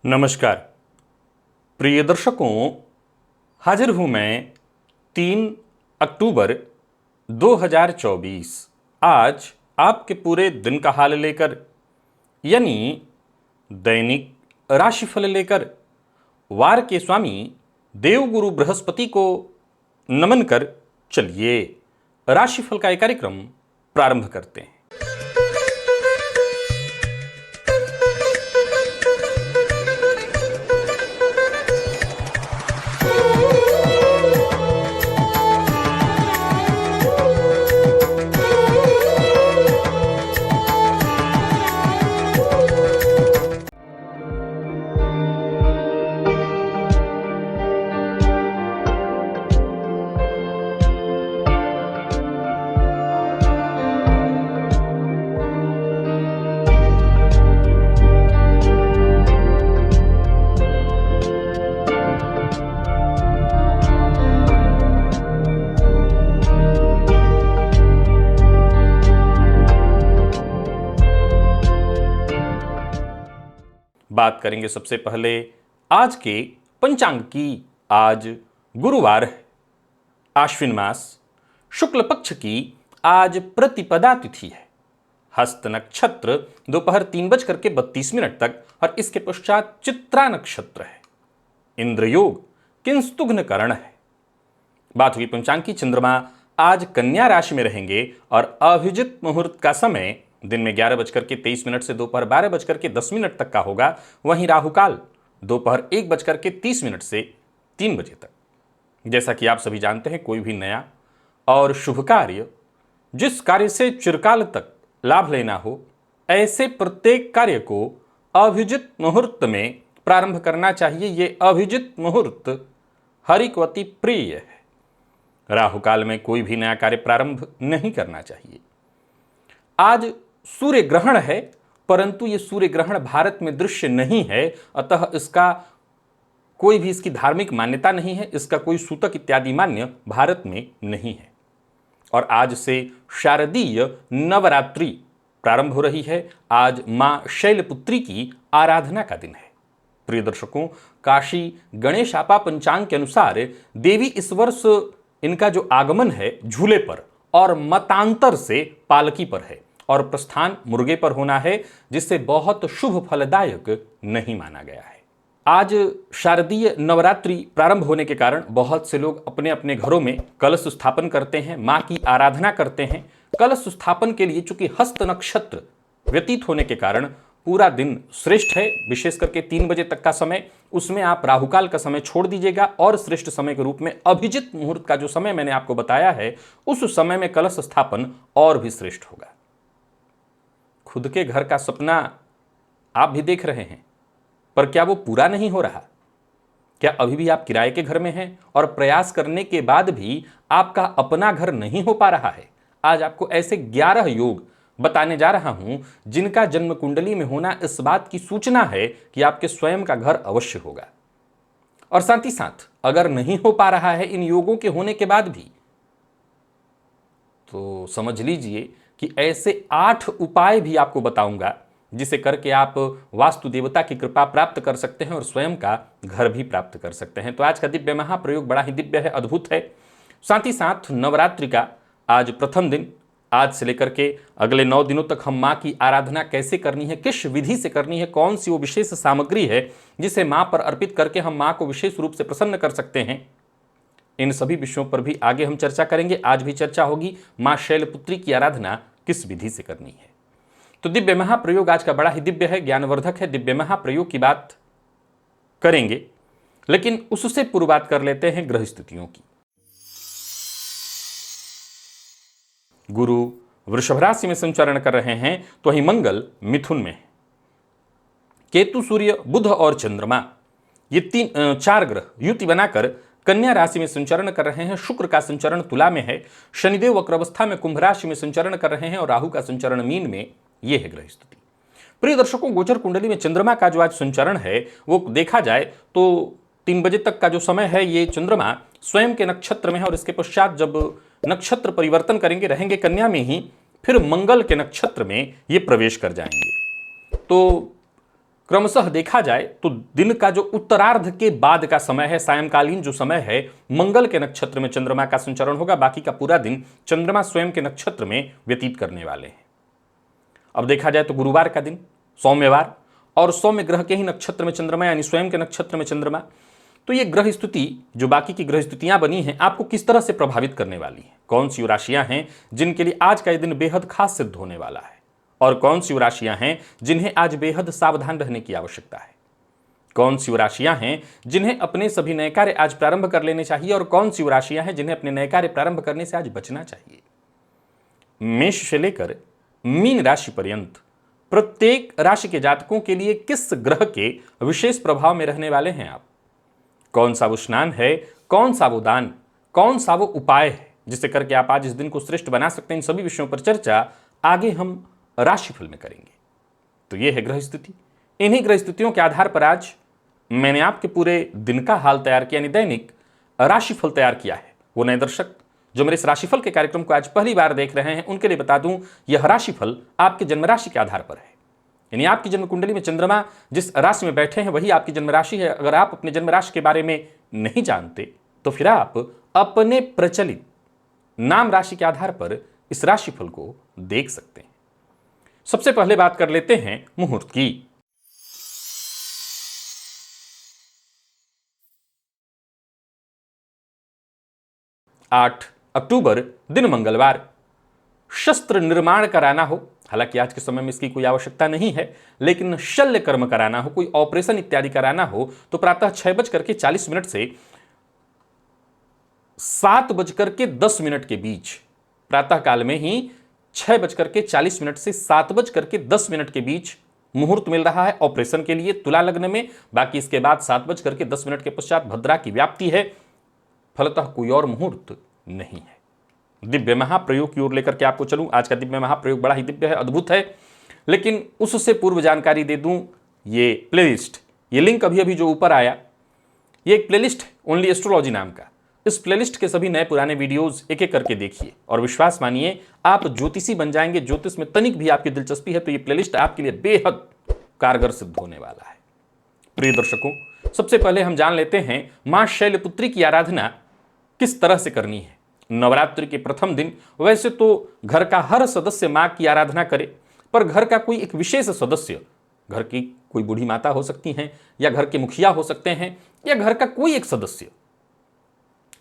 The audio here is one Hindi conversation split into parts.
नमस्कार प्रिय दर्शकों, हाजिर हूं मैं 3 अक्टूबर 2024 आज आपके पूरे दिन का हाल लेकर, यानी दैनिक राशिफल लेकर वार के स्वामी देवगुरु बृहस्पति को नमन कर चलिए राशिफल का एक कार्यक्रम प्रारंभ करते हैं। बात करेंगे सबसे पहले आज के पंचांग की। आज गुरुवार है, आश्विन मास, शुक्ल पक्ष की आज प्रतिपदा तिथि है। हस्त नक्षत्र दोपहर 3:32 तक और इसके पश्चात चित्रा नक्षत्र है। इंद्र योग किंस्तुघ्न करण है। बात हुई पंचांग की। चंद्रमा आज कन्या राशि में रहेंगे और अभिजित मुहूर्त का समय दिन में 11:23 से दोपहर 12:10 तक का होगा। वहीं राहुकाल दोपहर 1:30 से 3 बजे तक। जैसा कि आप सभी जानते हैं, कोई भी नया और शुभ कार्य, जिस कार्य से चिरकाल तक लाभ लेना हो, ऐसे प्रत्येक कार्य को अभिजित मुहूर्त में प्रारंभ करना चाहिए। ये अभिजित मुहूर्त हरि को अति प्रिय है। राहुकाल में कोई भी नया कार्य प्रारंभ नहीं करना चाहिए। आज सूर्य ग्रहण है, परंतु यह सूर्य ग्रहण भारत में दृश्य नहीं है, अतः इसका कोई भी इसकी धार्मिक मान्यता नहीं है। इसका कोई सूतक इत्यादि मान्य भारत में नहीं है। और आज से शारदीय नवरात्रि प्रारंभ हो रही है। आज मां शैलपुत्री की आराधना का दिन है। प्रिय दर्शकों, काशी गणेश आपा पंचांग के अनुसार देवी इस वर्ष इनका जो आगमन है झूले पर और मतांतर से पालकी पर है और प्रस्थान मुर्गे पर होना है, जिससे बहुत शुभ फलदायक नहीं माना गया है। आज शारदीय नवरात्रि प्रारंभ होने के कारण बहुत से लोग अपने अपने घरों में कलश स्थापन करते हैं, मां की आराधना करते हैं। कलश स्थापन के लिए चूंकि हस्त नक्षत्र व्यतीत होने के कारण पूरा दिन श्रेष्ठ है। विशेष करके 3 बजे तक का समय, उसमें आप राहुकाल का समय छोड़ दीजिएगा और श्रेष्ठ समय के रूप में अभिजित मुहूर्त का जो समय मैंने आपको बताया है, उस समय में कलश स्थापन और भी श्रेष्ठ होगा। खुद के घर का सपना आप भी देख रहे हैं, पर क्या वो पूरा नहीं हो रहा? क्या अभी भी आप किराए के घर में हैं और प्रयास करने के बाद भी आपका अपना घर नहीं हो पा रहा है? आज आपको ऐसे 11 योग बताने जा रहा हूं जिनका जन्म कुंडली में होना इस बात की सूचना है कि आपके स्वयं का घर अवश्य होगा। और साथ ही साथ अगर नहीं हो पा रहा है इन योगों के होने के बाद भी, तो समझ लीजिए कि ऐसे 8 उपाय भी आपको बताऊंगा जिसे करके आप वास्तु देवता की कृपा प्राप्त कर सकते हैं और स्वयं का घर भी प्राप्त कर सकते हैं। तो आज का दिव्य महाप्रयोग बड़ा ही दिव्य है, अद्भुत है। साथ ही साथ नवरात्रि का आज प्रथम दिन। आज से लेकर के अगले 9 दिनों तक हम मां की आराधना कैसे करनी है, किस विधि से करनी है, कौन सी वो विशेष सामग्री है जिसे मां पर अर्पित करके हम मां को विशेष रूप से प्रसन्न कर सकते हैं, इन सभी विषयों पर भी आगे हम चर्चा करेंगे। आज भी चर्चा होगी मां शैलपुत्री की आराधना किस विधि से करनी है। तो दिव्य महाप्रयोग आज का बड़ा ही दिव्य है, ज्ञानवर्धक है। दिव्य महाप्रयोग की बात करेंगे, लेकिन उससे पूर्व बात कर लेते हैं ग्रह स्थितियों की। गुरु वृषभ राशि में संचरण कर रहे हैं, तो वहीं मंगल मिथुन में है। केतु, सूर्य, बुध और चंद्रमा ये 4 ग्रह युति बनाकर कन्या राशि में संचरण कर रहे हैं। शुक्र का संचरण तुला में है। शनिदेव वक्र अवस्था में कुंभ राशि में संचरण कर रहे हैं और राहु का संचरण मीन में। यह है ग्रह स्थिति। प्रिय दर्शकों, गोचर कुंडली में चंद्रमा का जो आज संचरण है वो देखा जाए तो 3 बजे तक का जो समय है, ये चंद्रमा स्वयं के नक्षत्र में है और इसके पश्चात जब नक्षत्र परिवर्तन करेंगे, रहेंगे कन्या में ही, फिर मंगल के नक्षत्र में ये प्रवेश कर जाएंगे। तो क्रमशः देखा जाए तो दिन का जो उत्तरार्ध के बाद का समय है, सायंकालीन जो समय है, मंगल के नक्षत्र में चंद्रमा का संचरण होगा। बाकी का पूरा दिन चंद्रमा स्वयं के नक्षत्र में व्यतीत करने वाले हैं। अब देखा जाए तो गुरुवार का दिन सौम्यवार, और सौम्य ग्रह के ही नक्षत्र में चंद्रमा यानी स्वयं के नक्षत्र में चंद्रमा, तो ये ग्रह स्थिति जो बाकी की ग्रह स्थितियां बनी हैं आपको किस तरह से प्रभावित करने वाली है, कौन सी राशियां हैं जिनके लिए आज का यह दिन बेहद खास सिद्ध होने वाला है, और कौन सी राशियां हैं जिन्हें आज बेहद सावधान रहने की आवश्यकता है, कौन सी राशियां हैं जिन्हें अपने सभी नए कार्य आज प्रारंभ कर लेने चाहिए, और कौन सी राशियां हैं जिन्हें अपने नए कार्य प्रारंभ करने से आज बचना चाहिए। मेष से लेकर मीन राशि पर्यंत प्रत्येक राशि के जातकों के लिए किस ग्रह के विशेष प्रभाव में रहने वाले हैं आप, कौन सा वो स्नान है, कौन सा वो दान, कौन सा वो उपाय है जिससे करके आप आज इस दिन को श्रेष्ठ बना सकते हैं, इन सभी विषयों पर चर्चा आगे हम राशिफल में करेंगे। तो ये है ग्रह स्थिति। इन्हीं ग्रह स्थितियों के आधार पर आज मैंने आपके पूरे दिन का हाल तैयार किया, यानी दैनिक राशिफल तैयार किया है। वो नए दर्शक जो मेरे इस राशिफल के कार्यक्रम को आज पहली बार देख रहे हैं उनके लिए बता दूं, यह राशिफल आपके जन्म राशि के आधार पर है, यानी आपकी जन्म कुंडली में चंद्रमा जिस राशि में बैठे हैं वही आपकी जन्म राशि है। अगर आप अपने जन्म राशि के बारे में नहीं जानते तो फिर आप अपने प्रचलित नाम राशि के आधार पर इस राशिफल को देख सकते हैं। सबसे पहले बात कर लेते हैं मुहूर्त की। 8 अक्टूबर दिन मंगलवार। शस्त्र निर्माण कराना हो, हालांकि आज के समय में इसकी कोई आवश्यकता नहीं है, लेकिन शल्य कर्म कराना हो, कोई ऑपरेशन इत्यादि कराना हो तो प्रातः 6:40 से 7:10 के बीच, प्रातः काल में ही 6:40 से 7:10 के बीच मुहूर्त मिल रहा है ऑपरेशन के लिए तुला लग्न में। बाकी इसके बाद 7:10 के पश्चात भद्रा की व्याप्ति है, फलतः कोई और मुहूर्त नहीं है। दिव्य महाप्रयोग की ओर लेकर के आपको चलूं। आज का दिव्य महाप्रयोग बड़ा ही दिव्य है, अद्भुत है, लेकिन उससे पूर्व जानकारी दे दूं, ये प्लेलिस्ट, ये लिंक अभी अभी जो ऊपर आया, ये एक प्लेलिस्ट है ओनली एस्ट्रोलॉजी नाम का। इस प्लेलिस्ट के सभी नए पुराने वीडियोस एक एक करके देखिए और विश्वास मानिए आप ज्योतिषी बन जाएंगे। ज्योतिष में तनिक भी आपकी दिलचस्पी है तो ये प्लेलिस्ट आपके लिए बेहद कारगर सिद्ध होने वाला है। प्रिय दर्शकों, सबसे पहले हम जान लेते हैं मां शैलपुत्री की आराधना किस तरह से करनी है। नवरात्रि के प्रथम दिन वैसे तो घर का हर सदस्य मां की आराधना करे, पर घर का कोई एक विशेष सदस्य, घर की कोई बूढ़ी माता हो सकती हैं या घर के मुखिया हो सकते हैं या घर का कोई एक सदस्य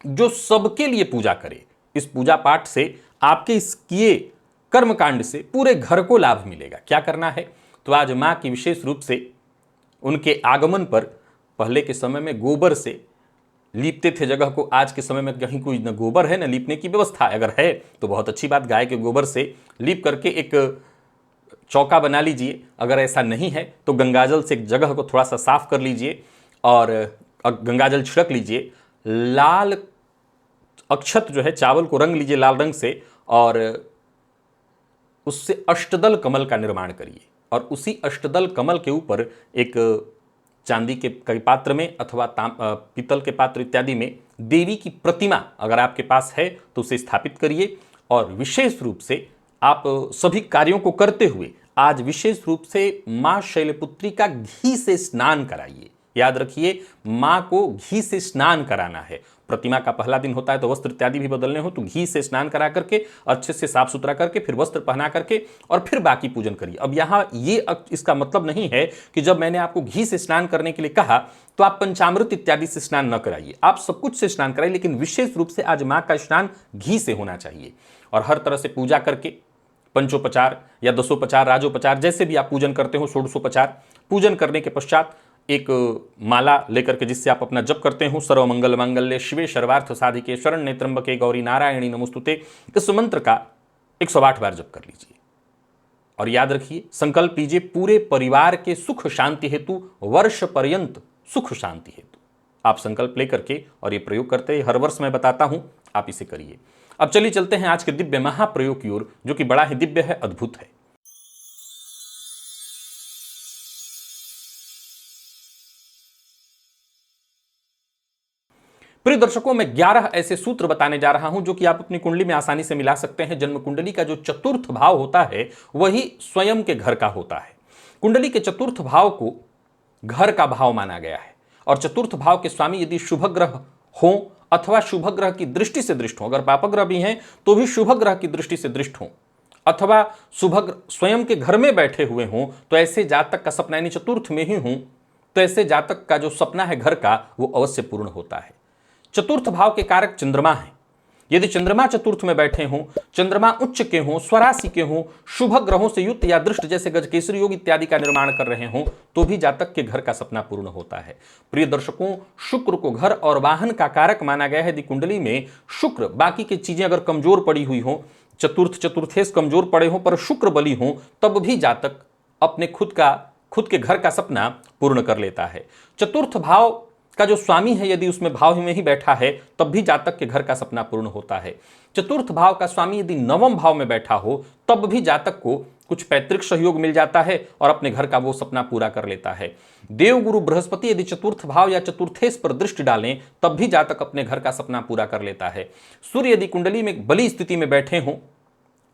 जो सबके लिए पूजा करे। इस पूजा पाठ से आपके इस किए कर्मकांड से पूरे घर को लाभ मिलेगा। क्या करना है, तो आज मां की विशेष रूप से उनके आगमन पर पहले के समय में गोबर से लीपते थे जगह को। आज के समय में कहीं कोई न गोबर है न लीपने की व्यवस्था, अगर है तो बहुत अच्छी बात, गाय के गोबर से लीप करके एक चौका बना लीजिए। अगर ऐसा नहीं है तो गंगाजल से जगह को थोड़ा सा साफ कर लीजिए और गंगाजल छिड़क लीजिए। लाल अक्षत जो है, चावल को रंग लीजिए लाल रंग से और उससे अष्टदल कमल का निर्माण करिए और उसी अष्टदल कमल के ऊपर एक चांदी के पात्र में अथवा पीतल के पात्र इत्यादि में देवी की प्रतिमा अगर आपके पास है तो उसे स्थापित करिए। और विशेष रूप से आप सभी कार्यों को करते हुए आज विशेष रूप से मां शैलपुत्री का घी से स्नान कराइए। याद रखिए, मां को घी से स्नान कराना है। प्रतिमा का पहला दिन होता है तो वस्त्र इत्यादि भी बदलने हो तो घी से स्नान करा करके अच्छे से साफ सुथरा करके फिर वस्त्र पहना करके और फिर बाकी पूजन करिए। अब यहाँ ये इसका मतलब नहीं है कि जब मैंने आपको घी से स्नान करने के लिए कहा तो आप पंचामृत इत्यादि से स्नान न कराइए, आप सब कुछ से स्नान कराइए, लेकिन विशेष रूप से आज मां का स्नान घी से होना चाहिए। और हर तरह से पूजा करके पंचोपचार या दसोपचार, राजोपचार, जैसे भी आप पूजन करते हो, षोडशोपचार पूजन करने के पश्चात एक माला लेकर के जिससे आप अपना जप करते हो, सर्वमंगल मांगल्ये शिवे सर्वार्थ साधिके शरण्ये त्र्यंबके गौरी नारायणी नमोस्तुते, इस मंत्र का 108 बार जप कर लीजिए। और याद रखिए, संकल्प लीजिए पूरे परिवार के सुख शांति हेतु, वर्ष पर्यंत सुख शांति हेतु आप संकल्प लेकर के और ये प्रयोग करते हैं। हर वर्ष मैं बताता हूं, आप इसे करिए। अब चलिए चलते हैं आज के दिव्य महाप्रयोग की ओर, जो कि बड़ा ही दिव्य है, अद्भुत है। प्रिय दर्शकों, मैं 11 ऐसे सूत्र बताने जा रहा हूं जो कि आप अपनी कुंडली में आसानी से मिला सकते हैं। जन्म कुंडली का जो चतुर्थ भाव होता है वही स्वयं के घर का होता है। कुंडली के चतुर्थ भाव को घर का भाव माना गया है। और चतुर्थ भाव के स्वामी यदि शुभ ग्रह हो अथवा शुभ ग्रह की दृष्टि से दृष्ट हो, अगर पाप ग्रह भी हैं तो भी शुभ ग्रह की दृष्टि से दृष्ट हो, अथवा शुभ स्वयं के घर में बैठे हुए हों, तो ऐसे जातक का सपना, यानी चतुर्थ में ही हूं, तो ऐसे जातक का जो सपना है घर का, वो अवश्य पूर्ण होता है। चतुर्थ भाव के कारक चंद्रमा है। यदि चंद्रमा चतुर्थ में बैठे हों, चंद्रमा उच्च के हों, स्वराशि के हों, शुभ ग्रहों से युक्त या दृष्ट जैसे गजकेसरी योग इत्यादि का निर्माण कर रहे हों, तो भी जातक के घर का सपना पूर्ण होता है। प्रिय दर्शकों, शुक्र को घर और वाहन का कारक माना गया है। यदि कुंडली में शुक्र, बाकी की चीजें अगर कमजोर पड़ी हुई हो, चतुर्थेश कमजोर पड़े हो पर शुक्र बली हो, तब भी जातक अपने खुद के घर का सपना पूर्ण कर लेता है। चतुर्थ भाव का जो स्वामी है यदि उसमें भाव में ही बैठा है, तब भी जातक के घर का सपना पूर्ण होता है। चतुर्थ भाव का स्वामी यदि नवम भाव में बैठा हो, तब भी जातक को कुछ पैतृक सहयोग मिल जाता है और अपने घर का वो सपना पूरा कर लेता है। देवगुरु बृहस्पति यदि चतुर्थ भाव या चतुर्थेश पर दृष्टि डालें, तब भी जातक अपने घर का सपना पूरा कर लेता है। सूर्य यदि कुंडली में बली स्थिति में बैठे हों,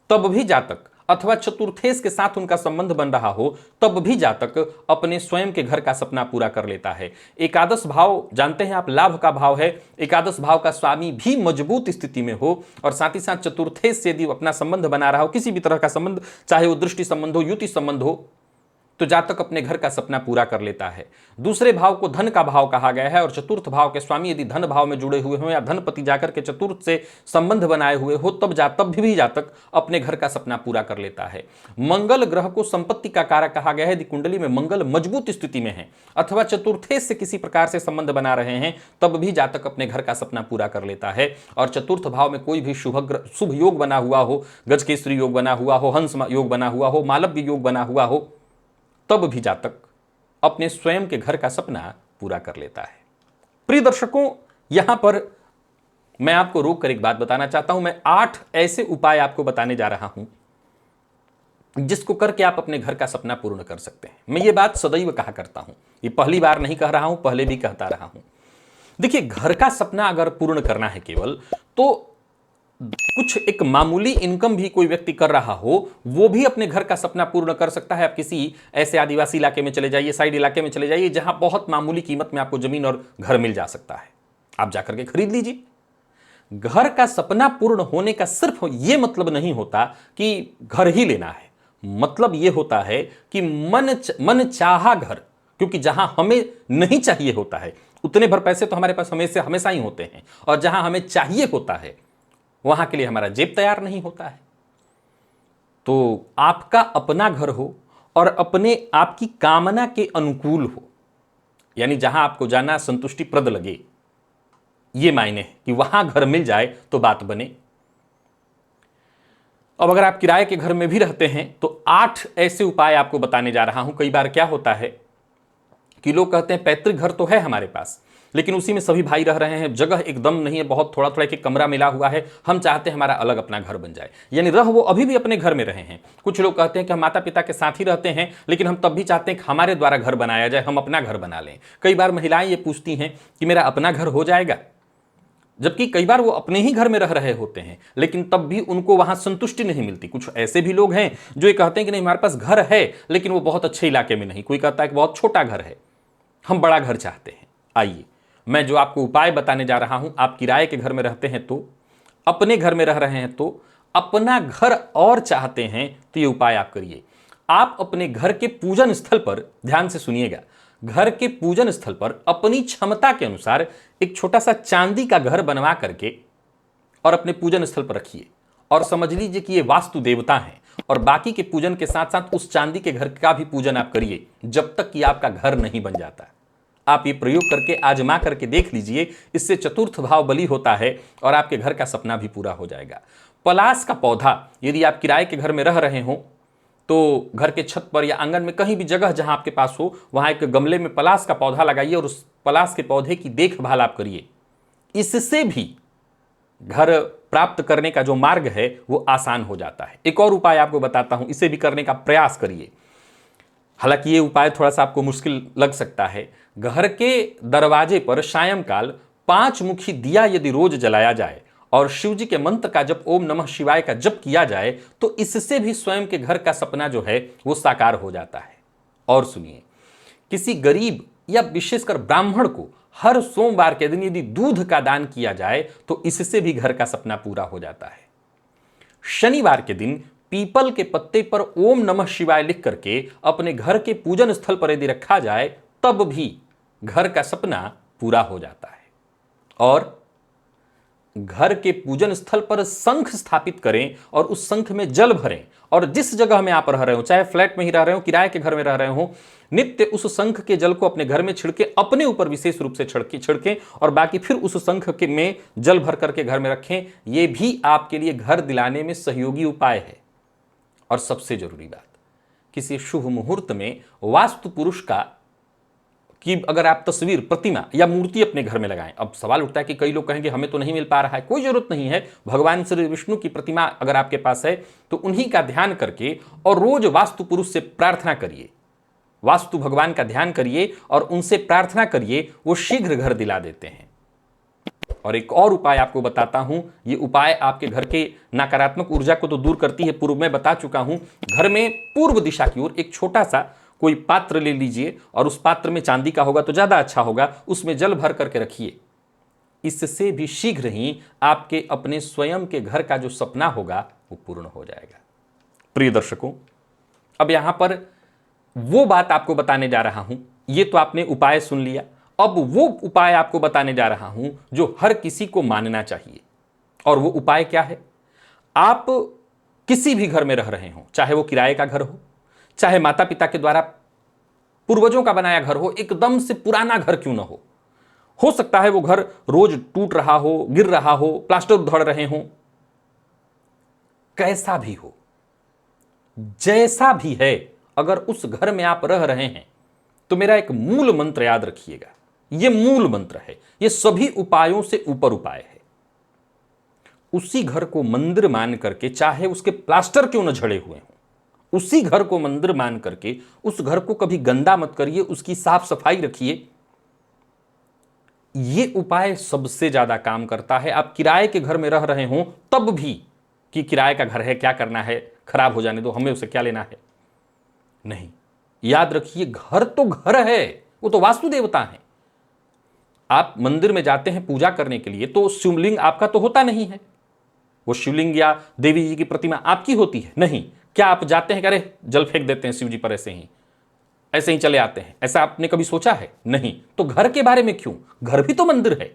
तब भी जातक, अथवा चतुर्थेश के साथ उनका संबंध बन रहा हो, तब भी जातक अपने स्वयं के घर का सपना पूरा कर लेता है। एकादश भाव जानते हैं आप, लाभ का भाव है। एकादश भाव का स्वामी भी मजबूत स्थिति में हो और साथ ही साथ चतुर्थेश से यदि अपना संबंध बना रहा हो, किसी भी तरह का संबंध, चाहे वो दृष्टि संबंध हो, युति संबंध हो, तो जातक अपने घर का सपना पूरा कर लेता है। दूसरे भाव को धन का भाव कहा गया है और चतुर्थ भाव के स्वामी यदि धन भाव में जुड़े हुए हों या धनपति जाकर के चतुर्थ से संबंध बनाए हुए हो, तब भी जातक अपने घर का सपना पूरा कर लेता है। मंगल ग्रह को संपत्ति का कारक कहा गया है। यदि कुंडली में मंगल मजबूत स्थिति में है अथवा चतुर्थेश से किसी प्रकार से संबंध बना रहे हैं, तब भी जातक अपने घर का सपना पूरा कर लेता है। और चतुर्थ भाव में कोई भी शुभ योग बना हुआ हो, गजकेसरी योग बना हुआ हो, हंस योग बना हुआ हो, मालव्य योग बना हुआ हो, तब भी जातक अपने स्वयं के घर का सपना पूरा कर लेता है। प्रिय दर्शकों, यहां पर मैं आपको रोक कर एक बात बताना चाहता हूं। मैं 8 ऐसे उपाय आपको बताने जा रहा हूं जिसको करके आप अपने घर का सपना पूर्ण कर सकते हैं। मैं ये बात सदैव कहा करता हूं, ये पहली बार नहीं कह रहा हूं, पहले भी कहता रहा हूं। देखिए, घर का सपना अगर पूर्ण करना है केवल, तो कुछ एक मामूली इनकम भी कोई व्यक्ति कर रहा हो, वो भी अपने घर का सपना पूर्ण कर सकता है। आप किसी ऐसे आदिवासी इलाके में चले जाइए, साइड इलाके में चले जाइए, जहां बहुत मामूली कीमत में आपको जमीन और घर मिल जा सकता है, आप जाकर के खरीद लीजिए। घर का सपना पूर्ण होने का सिर्फ ये मतलब नहीं होता कि घर ही लेना है। मतलब ये होता है कि मन चाहा घर, क्योंकि जहां हमें नहीं चाहिए होता है उतने भर पैसे तो हमारे पास हमेशा ही होते हैं, और जहां हमें चाहिए होता है वहां के लिए हमारा जेब तैयार नहीं होता है। तो आपका अपना घर हो और अपने आपकी कामना के अनुकूल हो, यानी जहां आपको जाना संतुष्टिप्रद लगे, ये मायने है कि वहां घर मिल जाए तो बात बने। अब अगर आप किराए के घर में भी रहते हैं तो 8 ऐसे उपाय आपको बताने जा रहा हूं। कई बार क्या होता है कि लोग कहते हैं पैतृक घर तो है हमारे पास, लेकिन उसी में सभी भाई रह रहे हैं, जगह एकदम नहीं है, बहुत थोड़ा थोड़ा एक कमरा मिला हुआ है, हम चाहते हैं हमारा अलग अपना घर बन जाए, यानी वो अभी भी अपने घर में रहे हैं। कुछ लोग कहते हैं कि हम माता पिता के साथ ही रहते हैं, लेकिन हम तब भी चाहते हैं कि हमारे द्वारा घर बनाया जाए, हम अपना घर बना लें। कई बार महिलाएं ये पूछती हैं कि मेरा अपना घर हो जाएगा, जबकि कई बार वो अपने ही घर में रह रहे होते हैं, लेकिन तब भी उनको वहां संतुष्टि नहीं मिलती। कुछ ऐसे भी लोग हैं जो ये कहते हैं कि नहीं, हमारे पास घर है लेकिन वो बहुत अच्छे इलाके में नहीं, कोई कहता है कि बहुत छोटा घर है, हम बड़ा घर चाहते हैं। आइए, मैं जो आपको उपाय बताने जा रहा हूं, आप किराए के घर में रहते हैं तो, अपने घर में रह रहे हैं तो, अपना घर और चाहते हैं तो ये उपाय आप करिए। आप अपने घर के पूजन स्थल पर, ध्यान से सुनिएगा, घर के पूजन स्थल पर अपनी क्षमता के अनुसार एक छोटा सा चांदी का घर बनवा करके और अपने पूजन स्थल पर रखिए, और समझ लीजिए कि ये वास्तु देवता हैं, और बाकी के पूजन के साथ साथ उस चांदी के घर का भी पूजन आप करिए जब तक कि आपका घर नहीं बन जाता। आप ये प्रयोग करके आजमा करके देख लीजिए, इससे चतुर्थ भाव बली होता है और आपके घर का सपना भी पूरा हो जाएगा। पलाश का पौधा, यदि आप किराए के घर में रह रहे हो तो घर के छत पर या आंगन में कहीं भी जगह जहां आपके पास हो, वहां एक गमले में पलाश का पौधा लगाइए और उस पलाश के पौधे की देखभाल आप करिए। इससे भी घर प्राप्त करने का जो मार्ग है वो आसान हो जाता है। एक और उपाय आपको बताता हूं, इसे भी करने का प्रयास करिए। हालांकि ये उपाय थोड़ा सा आपको मुश्किल लग सकता है। घर के दरवाजे पर सायंकाल 5 मुखी दिया यदि रोज जलाया जाए और शिव जी के मंत्र का जब ओम नमः शिवाय का जप किया जाए, तो इससे भी स्वयं के घर का सपना जो है वो साकार हो जाता है। और सुनिए, किसी गरीब या विशेषकर ब्राह्मण को हर सोमवार के दिन यदि दूध का दान किया जाए तो इससे भी घर का सपना पूरा हो जाता है। शनिवार के दिन पीपल के पत्ते पर ओम नमः शिवाय लिख करके अपने घर के पूजन स्थल पर यदि रखा जाए तब भी घर का सपना पूरा हो जाता है। और घर के पूजन स्थल पर शंख स्थापित करें और उस शंख में जल भरें, और जिस जगह में आप रह रहे हो, चाहे फ्लैट में ही रह रहे हो, किराए के घर में रह रहे हो, नित्य उस शंख के जल को अपने घर में छिड़के, अपने ऊपर विशेष रूप से छिड़कें और बाकी फिर उस शंख के में जल भर करके घर में रखें। यह भी आपके लिए घर दिलाने में सहयोगी उपाय है। और सबसे जरूरी बात, किसी शुभ मुहूर्त में वास्तु पुरुष का कि अगर आप तस्वीर, प्रतिमा या मूर्ति अपने घर में लगाएं। अब सवाल उठता है कि कई लोग कहेंगे हमें तो नहीं मिल पा रहा है। कोई जरूरत नहीं है। भगवान श्री विष्णु की प्रतिमा अगर आपके पास है तो उन्हीं का ध्यान करके और रोज वास्तु पुरुष से प्रार्थना करिए, वास्तु भगवान का ध्यान करिए और उनसे प्रार्थना करिए, वो शीघ्र घर दिला देते हैं। और एक और उपाय आपको बताता हूं। ये उपाय आपके घर के नकारात्मक ऊर्जा को तो दूर करती है, पूर्व में बता चुका हूं। घर में पूर्व दिशा की ओर एक छोटा सा कोई पात्र ले लीजिए और उस पात्र में चांदी का होगा तो ज्यादा अच्छा होगा, उसमें जल भर करके रखिए। इससे भी शीघ्र ही आपके अपने स्वयं के घर का जो सपना होगा वो पूर्ण हो जाएगा। प्रिय दर्शकों, अब यहां पर वो बात आपको बताने जा रहा हूं। ये तो आपने उपाय सुन लिया, अब वो उपाय आपको बताने जा रहा हूं जो हर किसी को मानना चाहिए। और वो उपाय क्या है? आप किसी भी घर में रह रहे हो, चाहे वो किराए का घर हो, चाहे माता पिता के द्वारा पूर्वजों का बनाया घर हो, एकदम से पुराना घर क्यों ना हो सकता है वो घर रोज टूट रहा हो, गिर रहा हो, प्लास्टर उधड़ रहे हो, कैसा भी हो, जैसा भी है, अगर उस घर में आप रह रहे हैं तो मेरा एक मूल मंत्र याद रखिएगा। यह मूल मंत्र है, यह सभी उपायों से ऊपर उपाय है। उसी घर को मंदिर मान करके, चाहे उसके प्लास्टर क्यों न झड़े हुए हों, उसी घर को मंदिर मान करके उस घर को कभी गंदा मत करिए, उसकी साफ सफाई रखिए। यह उपाय सबसे ज्यादा काम करता है। आप किराए के घर में रह रहे हो तब भी, कि किराए का घर है, क्या करना है, खराब हो जाने दो, हमें उसे क्या लेना है। नहीं, याद रखिए, घर तो घर है, वो तो वास्तु देवता है। आप मंदिर में जाते हैं पूजा करने के लिए तो शिवलिंग आपका तो होता नहीं है, वो शिवलिंग या देवी जी की प्रतिमा आपकी होती है। नहीं, क्या आप जाते हैं, अरे जल फेंक देते हैं शिव जी पर, ऐसे ही चले आते हैं, ऐसा आपने कभी सोचा है? नहीं। तो घर के बारे में क्यों? घर भी तो मंदिर है,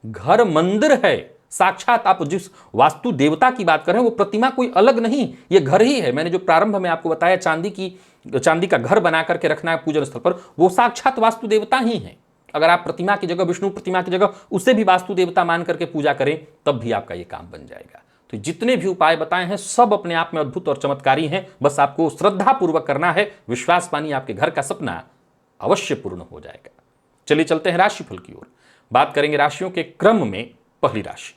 घर मंदिर है साक्षात। आप जिस वास्तु देवता की बात कर रहे हैं वो प्रतिमा कोई अलग नहीं, ये घर ही है। मैंने जो प्रारंभ में आपको बताया चांदी का घर बना करके रखना है पूजन स्थल पर, वो साक्षात वास्तु देवता ही है। अगर आप प्रतिमा की जगह, विष्णु प्रतिमा की जगह उसे भी वास्तु देवता मान करके पूजा करें तब भी आपका ये काम बन जाएगा। तो जितने भी उपाय बताए हैं सब अपने आप में अद्भुत और चमत्कारी हैं। बस आपको श्रद्धा पूर्वक करना है, विश्वास मानिए आपके घर का सपना अवश्य पूर्ण हो जाएगा। चलिए चलते हैं राशिफल की ओर। बात करेंगे राशियों के क्रम में। पहली राशि,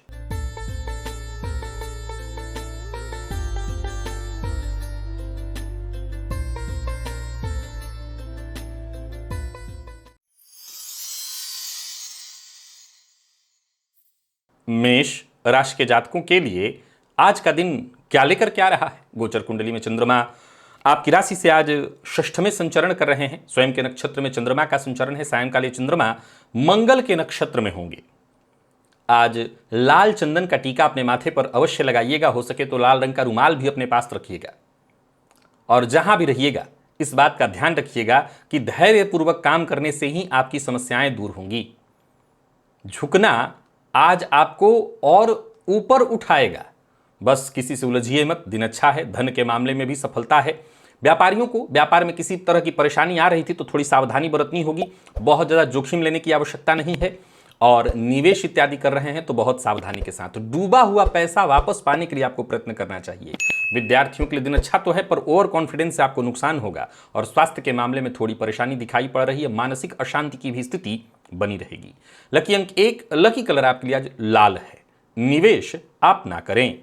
मेष राशि के जातकों के लिए आज का दिन क्या लेकर क्या रहा है? गोचर कुंडली में चंद्रमा आपकी राशि से आज षष्ठवें संचरण कर रहे हैं। स्वयं के नक्षत्र में चंद्रमा का संचरण है। सायंकालीन चंद्रमा मंगल के नक्षत्र में होंगे। आज लाल चंदन का टीका अपने माथे पर अवश्य लगाइएगा, हो सके तो लाल रंग का रुमाल भी अपने पास रखिएगा। और जहां भी रहिएगा इस बात का ध्यान रखिएगा कि धैर्यपूर्वक काम करने से ही आपकी समस्याएं दूर होंगी। झुकना आज आपको और ऊपर उठाएगा। बस किसी से उलझिए मत, दिन अच्छा है। धन के मामले में भी सफलता है। व्यापारियों को व्यापार में किसी तरह की परेशानी आ रही थी तो थोड़ी सावधानी बरतनी होगी। बहुत ज़्यादा जोखिम लेने की आवश्यकता नहीं है। और निवेश इत्यादि कर रहे हैं तो बहुत सावधानी के साथ। डूबा हुआ पैसा वापस पाने के लिए आपको प्रयत्न करना चाहिए। विद्यार्थियों के लिए दिन अच्छा तो है पर ओवर कॉन्फिडेंस से आपको नुकसान होगा। और स्वास्थ्य के मामले में थोड़ी परेशानी दिखाई पड़ रही है। मानसिक अशांति की भी स्थिति बनी रहेगी। लकी अंक 1, लकी कलर आपके लिए आज लाल है। निवेश आप ना करें।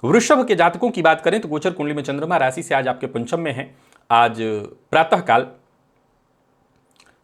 वृषभ के जातकों की बात करें तो गोचर कुंडली में चंद्रमा राशि से आज आपके पंचम में है। आज प्रातःकाल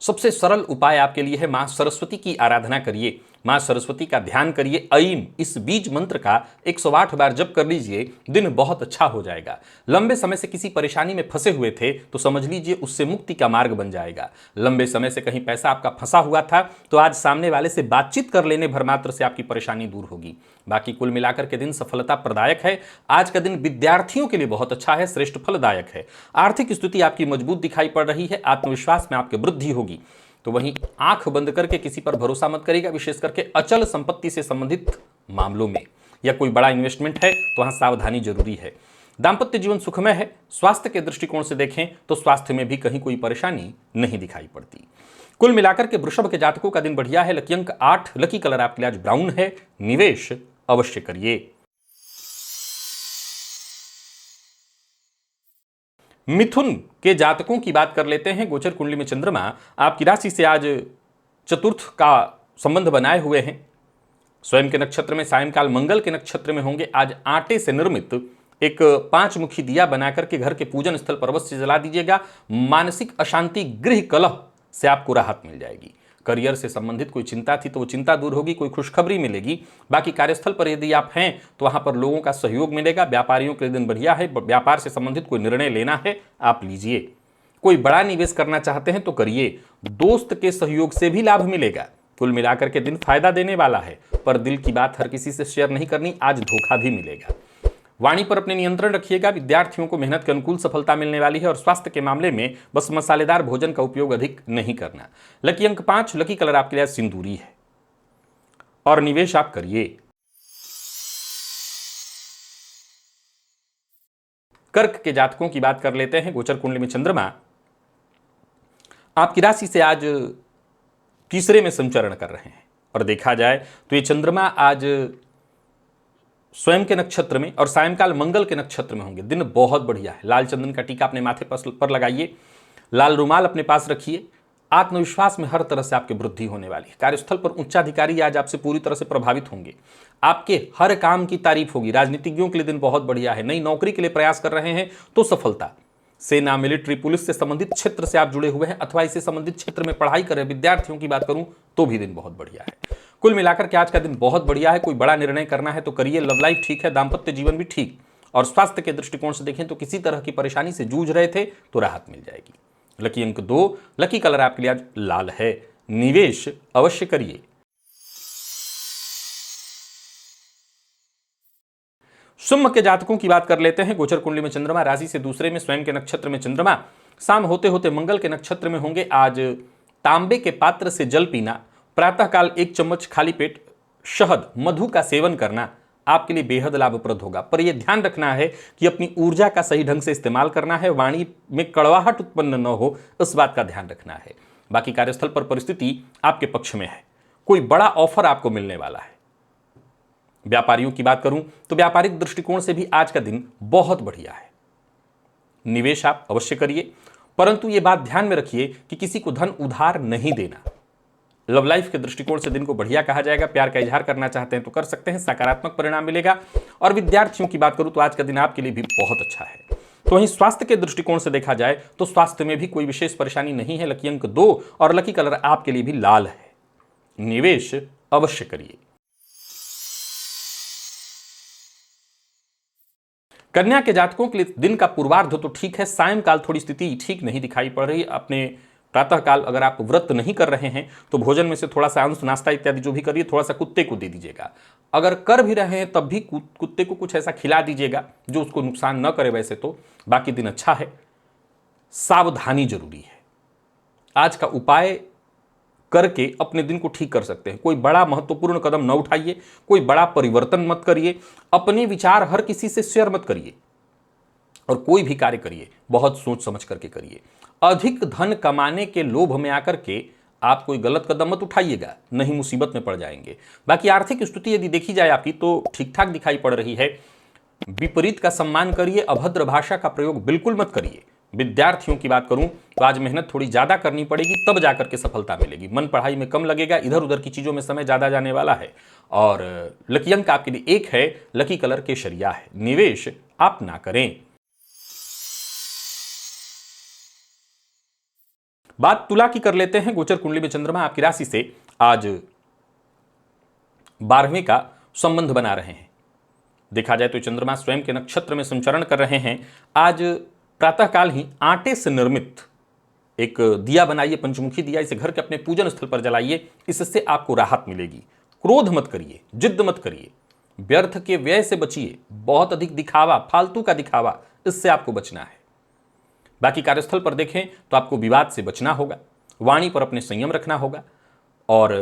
सबसे सरल उपाय आपके लिए है, मां सरस्वती की आराधना करिए। मां सरस्वती का ध्यान करिए, ऐम इस बीज मंत्र का 108 बार जप कर लीजिए, दिन बहुत अच्छा हो जाएगा। लंबे समय से किसी परेशानी में फंसे हुए थे तो समझ लीजिए उससे मुक्ति का मार्ग बन जाएगा। लंबे समय से कहीं पैसा आपका फंसा हुआ था तो आज सामने वाले से बातचीत कर लेने भर मात्र से आपकी परेशानी दूर होगी। बाकी कुल मिलाकर के दिन सफलता प्रदायक है। आज का दिन विद्यार्थियों के लिए बहुत अच्छा है, श्रेष्ठ फलदायक है। आर्थिक स्थिति आपकी मजबूत दिखाई पड़ रही है, आत्मविश्वास में आपकी वृद्धि होगी। तो वहीं आंख बंद करके किसी पर भरोसा मत करिएगा, विशेष करके अचल संपत्ति से संबंधित मामलों में या कोई बड़ा इन्वेस्टमेंट है तो वहां सावधानी जरूरी है। दांपत्य जीवन सुखमय है। स्वास्थ्य के दृष्टिकोण से देखें तो स्वास्थ्य में भी कहीं कोई परेशानी नहीं दिखाई पड़ती। कुल मिलाकर के वृषभ के जातकों का दिन बढ़िया है। लकी अंक 8, लकी कलर आपके लिए आज ब्राउन है। निवेश अवश्य करिए। मिथुन के जातकों की बात कर लेते हैं। गोचर कुंडली में चंद्रमा आपकी राशि से आज चतुर्थ का संबंध बनाए हुए हैं। स्वयं के नक्षत्र में, सायंकाल मंगल के नक्षत्र में होंगे। आज आटे से निर्मित एक 5 मुखी दिया बनाकर के घर के पूजन स्थल पर अवश्य जला दीजिएगा। मानसिक अशांति, गृह कलह से आपको राहत मिल जाएगी। करियर से संबंधित कोई चिंता थी तो वो चिंता दूर होगी, कोई खुशखबरी मिलेगी। बाकी कार्यस्थल पर यदि आप हैं तो वहां पर लोगों का सहयोग मिलेगा। व्यापारियों के लिए दिन बढ़िया है। व्यापार से संबंधित कोई निर्णय लेना है आप लीजिए। कोई बड़ा निवेश करना चाहते हैं तो करिए। दोस्त के सहयोग से भी लाभ मिलेगा। कुल मिलाकर के दिन फायदा देने वाला है, पर दिल की बात हर किसी से शेयर नहीं करनी, आज धोखा भी मिलेगा। वाणी पर अपने नियंत्रण रखिएगा। विद्यार्थियों को मेहनत के अनुकूल सफलता मिलने वाली है। और स्वास्थ्य के मामले में बस मसालेदार भोजन का उपयोग अधिक नहीं करना। लकी अंक 5, लकी कलर आपके लिए सिंदूरी है और निवेश आप करिए। कर्क के जातकों की बात कर लेते हैं। गोचर कुंडली में चंद्रमा आपकी राशि से आज तीसरे में संचरण कर रहे हैं। और देखा जाए तो ये चंद्रमा आज स्वयं के नक्षत्र में और सायंकाल मंगल के नक्षत्र में होंगे। दिन बहुत बढ़िया है। लाल चंदन का टीका अपने माथे पर लगाइए। लाल रुमाल अपने पास रखिए। आत्मविश्वास में हर तरह से आपकी वृद्धि होने वाली है। कार्यस्थल पर उच्चाधिकारी आज आपसे पूरी तरह से प्रभावित होंगे। आपके हर काम की तारीफ होगी। राजनीतिज्ञों के लिए दिन बहुत बढ़िया है। नई नौकरी के लिए प्रयास कर रहे हैं तो सफलता। सेना, मिलिट्री, पुलिस से संबंधित क्षेत्र से आप जुड़े हुए हैं अथवा इससे संबंधित क्षेत्र में पढ़ाई कर रहे विद्यार्थियों की बात करूं तो भी दिन बहुत बढ़िया है। कुल मिलाकर के आज का दिन बहुत बढ़िया है। कोई बड़ा निर्णय करना है तो करिए। लव लाइफ ठीक है, दांपत्य जीवन भी ठीक। और स्वास्थ्य के दृष्टिकोण से देखें तो किसी तरह की परेशानी से जूझ रहे थे तो राहत मिल जाएगी। लकी अंक 2, लकी कलर आपके लिए आज लाल है। निवेश अवश्य करिए। सिंह के जातकों की बात कर लेते हैं। गोचर कुंडली में चंद्रमा राशि से दूसरे में, स्वयं के नक्षत्र में चंद्रमा शाम होते होते मंगल के नक्षत्र में होंगे। आज तांबे के पात्र से जल पीना, प्रातःकाल 1 चम्मच खाली पेट शहद, मधु का सेवन करना आपके लिए बेहद लाभप्रद होगा। पर यह ध्यान रखना है कि अपनी ऊर्जा का सही ढंग से इस्तेमाल करना है। वाणी में कड़वाहट उत्पन्न न हो, इस बात का ध्यान रखना है। बाकी कार्यस्थल पर परिस्थिति आपके पक्ष में है। कोई बड़ा ऑफर आपको मिलने वाला है। व्यापारियों की बात करूं तो व्यापारिक दृष्टिकोण से भी आज का दिन बहुत बढ़िया है। निवेश आप अवश्य करिए, परंतु यह बात ध्यान में रखिए कि किसी को धन उधार नहीं देना। लव लाइफ के दृष्टिकोण से दिन को बढ़िया कहा जाएगा। प्यार का इजहार करना चाहते हैं तो कर सकते हैं, सकारात्मक परिणाम मिलेगा। और विद्यार्थियों की बात करूं तो आज का दिन आपके लिए भी बहुत अच्छा है। तो वहीं स्वास्थ्य के दृष्टिकोण से देखा जाए तो स्वास्थ्य में भी कोई विशेष परेशानी नहीं है। लकी अंक 2 और लकी कलर आपके लिए भी लाल है। निवेश अवश्य करिए। कन्या के जातकों के लिए दिन का पूर्वार्ध तो ठीक है। सायंकाल थोड़ी स्थिति ठीक नहीं दिखाई पड़ रही। अपने प्रातःकाल अगर आप व्रत नहीं कर रहे हैं तो भोजन में से थोड़ा सा अंश, नाश्ता इत्यादि जो भी करिए, थोड़ा सा कुत्ते को दे दीजिएगा। अगर कर भी रहे हैं तब भी कुत्ते को कुछ ऐसा खिला दीजिएगा जो उसको नुकसान न करे। वैसे तो बाकी दिन अच्छा है। सावधानी जरूरी है। आज का उपाय करके अपने दिन को ठीक कर सकते हैं। कोई बड़ा महत्वपूर्ण कदम न उठाइए, कोई बड़ा परिवर्तन मत करिए, अपने विचार हर किसी से शेयर मत करिए और कोई भी कार्य करिए बहुत सोच समझ करके करिए। अधिक धन कमाने के लोभ में आकर के आप कोई गलत कदम मत उठाइएगा, नहीं मुसीबत में पड़ जाएंगे। बाकी आर्थिक स्थिति यदि देखी जाए आपकी तो ठीक ठाक दिखाई पड़ रही है। विपरीत का सम्मान करिए, अभद्र भाषा का प्रयोग बिल्कुल मत करिए। विद्यार्थियों की बात करूं तो आज मेहनत थोड़ी ज्यादा करनी पड़ेगी, तब जाकर के सफलता मिलेगी। मन पढ़ाई में कम लगेगा, इधर उधर की चीजों में समय ज्यादा जाने वाला है। और लकी अंक आपके लिए 1 है। लकी कलर केसरिया है। निवेश आप ना करें। बात तुला की कर लेते हैं। गोचर कुंडली में चंद्रमा आपकी राशि से आज 12वें का संबंध बना रहे हैं। देखा जाए तो चंद्रमा स्वयं के नक्षत्र में संचरण कर रहे हैं। आज प्रातःकाल ही आटे से निर्मित एक दिया बनाइए, पंचमुखी दिया, इसे घर के अपने पूजन स्थल पर जलाइए, इससे आपको राहत मिलेगी। क्रोध मत करिए, जिद्द मत करिए, व्यर्थ के व्यय से बचिए, बहुत अधिक दिखावा, फालतू का दिखावा, इससे आपको बचना है। बाकी कार्यस्थल पर देखें तो आपको विवाद से बचना होगा, वाणी पर अपने संयम रखना होगा और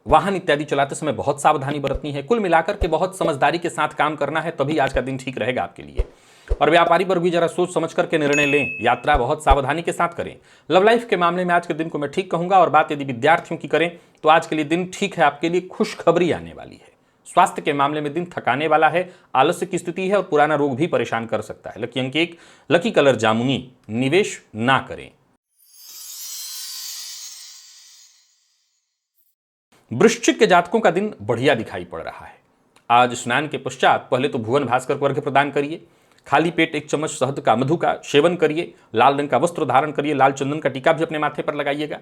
वाहन इत्यादि चलाते समय बहुत सावधानी बरतनी है। कुल मिलाकर के बहुत समझदारी के साथ काम करना है, तभी आज का दिन ठीक रहेगा आपके लिए। और व्यापारी वर्ग भी जरा सोच समझ करके निर्णय लें, यात्रा बहुत सावधानी के साथ करें। लव लाइफ के मामले में आज के दिन को मैं ठीक कहूंगा। और बात यदि विद्यार्थियों की करें तो आज के लिए दिन ठीक है, आपके लिए खुशखबरी आने वाली है। स्वास्थ्य के मामले में दिन थकाने वाला है, आलस्य की स्थिति है और पुराना रोग भी परेशान कर सकता है। लकी अंक 1, लकी कलर जामुनी, निवेश ना करें। वृश्चिक के जातकों का दिन बढ़िया दिखाई पड़ रहा है। आज स्नान के पश्चात पहले तो भुवन भास्कर को अर्घ्य प्रदान करिए, खाली पेट 1 चम्मच शहद का, मधु का सेवन करिए, लाल रंग का वस्त्र धारण करिए, लाल चंदन का टीका भी अपने माथे पर लगाइएगा।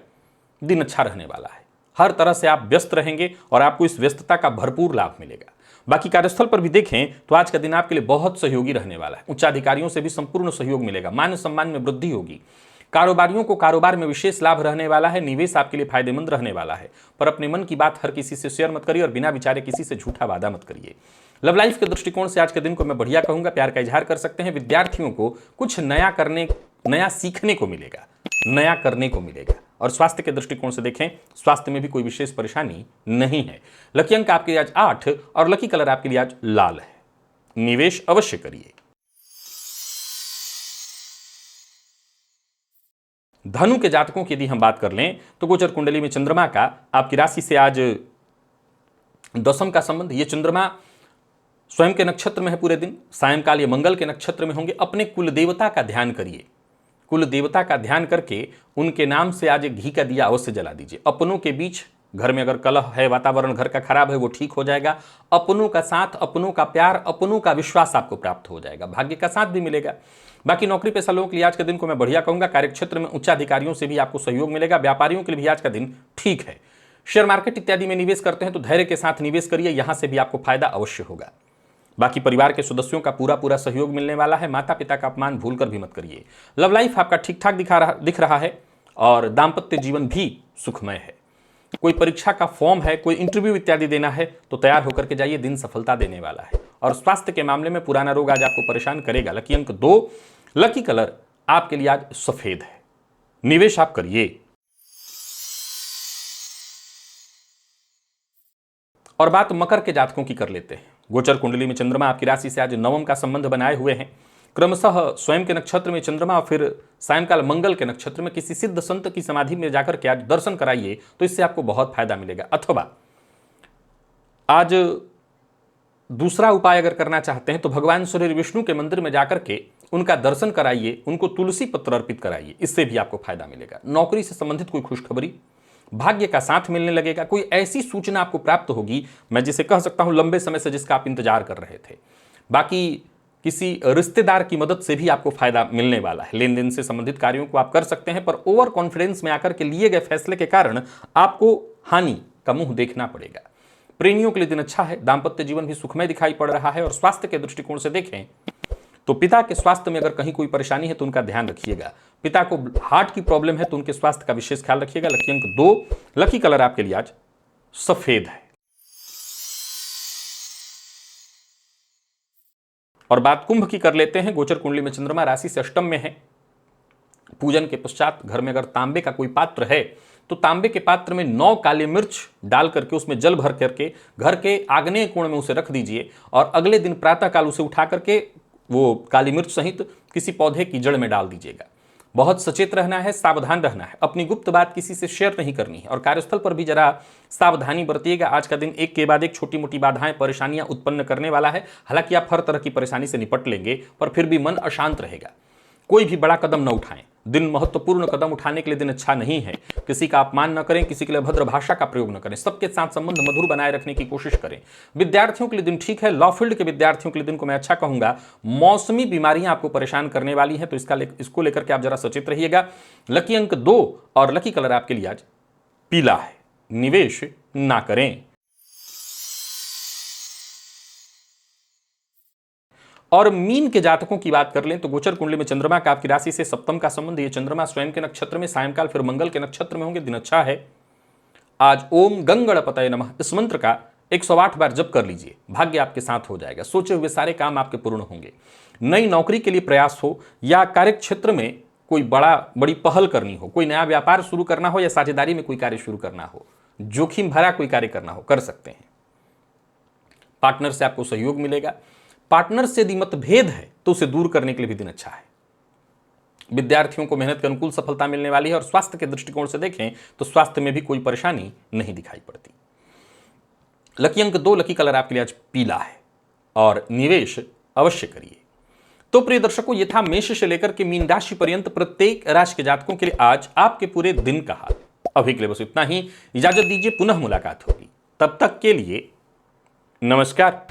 दिन अच्छा रहने वाला है, हर तरह से आप व्यस्त रहेंगे और आपको इस व्यस्तता का भरपूर लाभ मिलेगा। बाकी कार्यस्थल पर भी देखें तो आज का दिन आपके लिए बहुत सहयोगी रहने वाला है। उच्चाधिकारियों से भी संपूर्ण सहयोग मिलेगा, मान सम्मान में वृद्धि होगी। कारोबारियों को कारोबार में विशेष लाभ रहने वाला है, निवेश आपके लिए फायदेमंद रहने वाला है। पर अपने मन की बात हर किसी से शेयर मत करिए और बिना विचारे किसी से झूठा वादा मत करिए। लव लाइफ के दृष्टिकोण से आज के दिन को मैं बढ़िया कहूंगा, प्यार का इजहार कर सकते हैं। विद्यार्थियों को कुछ नया सीखने को मिलेगा, नया करने को मिलेगा। और स्वास्थ्य के दृष्टिकोण से देखें, स्वास्थ्य में भी कोई विशेष परेशानी नहीं है। लकी अंक आपके लिए आज 8 और लकी कलर आपके लिए आज लाल है। निवेश अवश्य करिए। धनु के जातकों की यदि हम बात कर लें तो गोचर कुंडली में चंद्रमा का आपकी राशि से आज 10वीं का संबंध। ये चंद्रमा स्वयं के नक्षत्र में है पूरे दिन, सायंकाल ये मंगल के नक्षत्र में होंगे। अपने कुल देवता का ध्यान करिए, कुल देवता का ध्यान करके उनके नाम से आज एक घी का दिया अवश्य जला दीजिए। अपनों के बीच, घर में अगर कलह है, वातावरण घर का खराब है, वो ठीक हो जाएगा। अपनों का साथ, अपनों का प्यार, अपनों का विश्वास आपको प्राप्त हो जाएगा, भाग्य का साथ भी मिलेगा। बाकी नौकरी पेशा लोगों के लिए आज का दिन को मैं बढ़िया कहूंगा। कार्यक्षेत्र में उच्चाधिकारियों से भी आपको सहयोग मिलेगा। व्यापारियों के लिए भी आज का दिन ठीक है। शेयर मार्केट इत्यादि में निवेश करते हैं तो धैर्य के साथ निवेश करिए, यहां से भी आपको फायदा अवश्य होगा। बाकी परिवार के सदस्यों का पूरा सहयोग मिलने वाला है। माता पिता का अपमान भूलकर भी मत करिए। लव लाइफ आपका ठीक ठाक दिख रहा है और दाम्पत्य जीवन भी सुखमय है। कोई परीक्षा का फॉर्म है, कोई इंटरव्यू इत्यादि देना है तो तैयार होकर के जाइए, दिन सफलता देने वाला है। और स्वास्थ्य के मामले में पुराना रोग आज आपको परेशान करेगा। लकी अंक 2, लकी कलर आपके लिए आज सफेद है। निवेश आप करिए। और बात मकर के जातकों की कर लेते हैं। गोचर कुंडली में चंद्रमा आपकी राशि से आज 9वीं का संबंध बनाए हुए हैं। क्रमशः स्वयं के नक्षत्र में चंद्रमा और फिर सायंकाल मंगल के नक्षत्र में किसी सिद्ध संत की समाधि में जाकर के आज दर्शन कराइए तो इससे आपको बहुत फायदा मिलेगा। अथवा आज दूसरा उपाय अगर करना चाहते हैं तो भगवान श्री विष्णु के मंदिर में जाकर के उनका दर्शन कराइए, उनको तुलसी पत्र अर्पित कराइए, इससे भी आपको फायदा मिलेगा। नौकरी से संबंधित कोई खुशखबरी, भाग्य का साथ मिलने लगेगा। कोई ऐसी सूचना आपको प्राप्त होगी, मैं जिसे कह सकता हूं लंबे समय से जिसका आप इंतजार कर रहे थे। बाकी किसी रिश्तेदार की मदद से भी आपको फायदा मिलने वाला है। लेन देन से संबंधित कार्यों को आप कर सकते हैं, पर ओवर कॉन्फिडेंस में आकर के लिए गए फैसले के कारण आपको हानि का मुंह देखना पड़ेगा। प्रेमियों के लिए दिन अच्छा है, दाम्पत्य जीवन भी सुखमय दिखाई पड़ रहा है। और स्वास्थ्य के दृष्टिकोण से देखें तो पिता के स्वास्थ्य में अगर कहीं कोई परेशानी है तो उनका ध्यान रखिएगा। पिता को हार्ट की प्रॉब्लम है तो उनके स्वास्थ्य का विशेष ख्याल रखिएगा। लकी अंक 2, लकी कलर आपके लिए आज सफेद है। और बात कुंभ की कर लेते हैं। गोचर कुंडली में चंद्रमा राशि से अष्टम में है। पूजन के पश्चात घर में अगर तांबे का कोई पात्र है तो तांबे के पात्र में 9 काली मिर्च डाल करके उसमें जल भर करके घर के आग्नेय कोण में उसे रख दीजिए और अगले दिन प्रातःकाल उसे उठा करके वो काली मिर्च सहित किसी पौधे की जड़ में डाल दीजिएगा। बहुत सचेत रहना है, सावधान रहना है, अपनी गुप्त बात किसी से शेयर नहीं करनी है। और कार्यस्थल पर भी जरा सावधानी बरतिएगा। आज का दिन एक के बाद एक छोटी मोटी बाधाएं, परेशानियां उत्पन्न करने वाला है। हालांकि आप हर तरह की परेशानी से निपट लेंगे, पर फिर भी मन अशांत रहेगा। कोई भी बड़ा कदम न उठाएं। दिन महत्वपूर्ण कदम उठाने के लिए दिन अच्छा नहीं है। किसी का अपमान न करें, किसी के लिए भद्र भाषा का प्रयोग न करें। सबके साथ संबंध मधुर बनाए रखने की कोशिश करें। विद्यार्थियों के लिए दिन ठीक है। लॉ फील्ड के विद्यार्थियों के लिए दिन को मैं अच्छा कहूंगा। मौसमी बीमारियां आपको परेशान करने वाली हैं तो इसको लेकर के आप जरा सचेत रहिएगा। लकी अंक 2 और लकी कलर आपके लिए आज पीला है। निवेश ना करें। और मीन के जातकों की बात कर लें तो गोचर कुंडली में चंद्रमा का आपकी राशि से सप्तम का संबंध, ये चंद्रमा स्वयं के नक्षत्र में, सायंकाल फिर मंगल के नक्षत्र में होंगे, दिन अच्छा है। आज ओम गंगणपतये नमः इस मंत्र का 108 बार जप कर लीजिए, भाग्य आपके साथ हो जाएगा, सोचे हुए सारे काम आपके पूर्ण होंगे। नई नौकरी के लिए प्रयास हो या कार्य क्षेत्र में कोई बड़ी पहल करनी हो, कोई नया व्यापार शुरू करना हो या साझेदारी में कोई कार्य शुरू करना हो, जोखिम भरा कोई कार्य करना हो, कर सकते हैं। पार्टनर से आपको सहयोग मिलेगा। पार्टनर से यदि मतभेद है तो उसे दूर करने के लिए भी दिन अच्छा है। विद्यार्थियों को मेहनत के अनुकूल सफलता मिलने वाली है और स्वास्थ्य के दृष्टिकोण से देखें तो स्वास्थ्य में भी कोई परेशानी नहीं दिखाई पड़ती। लकी अंक 2, लकी कलर आपके लिए आज पीला है और निवेश अवश्य करिए। तो प्रिय दर्शकों, ये था मेष से लेकर के मीन राशि पर्यंत प्रत्येक राशि के जातकों के लिए आज आपके पूरे दिन का हाल। अभी के लिए बस इतना ही, इजाजत दीजिए, पुनः मुलाकात होगी, तब तक के लिए नमस्कार।